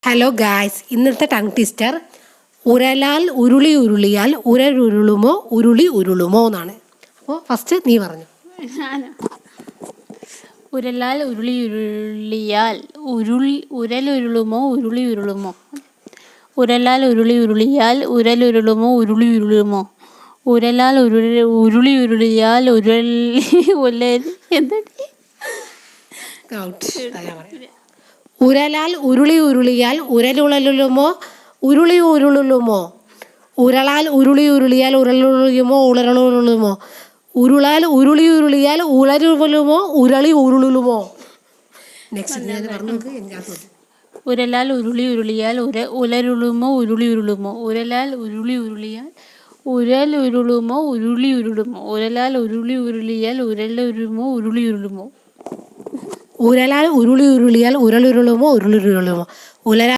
Hello guys, ഇന്നത്തെ tongue twister ഉരലാൽ ഉരുളി ഉരുളിയാൽ ഉരലുരുളുമോ ഉരുളി ഉരുളുമോ എന്നാണ്. അപ്പോൾ ഫസ്റ്റ് നീ പറഞ്ഞു. ഉരലാൽ ഉരുളി ഉരുളിയാൽ ഉരലുരുളുമോ ഉരുളി ഉരുളുമോ? ഉരലാൽ ഉരുളി ഉരുളിയാൽ ഉരലുരുളുമോ ഉരുളി ഉരുളുമോ? ഉരലാൽ ഉരുളി ഉരുളിയാൽ ഉരലാൽ ഉരുളി ഉരുളിയാൽ ഉരലുളലുമോ ഉരുളി ഉരുളുമോ? ഉരളാൽ ഉരുളി ഉരുളിയാൽ ഉരലുളുമോ ഉളരുളുമോ? ഉരുളാൽ ഉരുളി ഉരുളിയാൽ ഉളരുളുമോ ഉരളി ഉരുളുമോ? ഉരലാൽ ഉരുളി ഉരുളിയാൽ ഉലരുളുമോ ഉരുളി ഉരുളുമോ? ഉരലാൽ ഉരുളി ഉരുളിയാൽ ഉരലുരുളുമോ ഉരുളി ഉരുളുമോ? ഉരലാൽ ഉരുളി ഉരുളിയാൽ ഉരലുരുമോ ഉരുളി ഉരുളുമോ? ഉരലാൽ ഉരുളി ഉരുളിയാൽ ഉരലുരുളുമോ ഉരുളുരുളുമോ?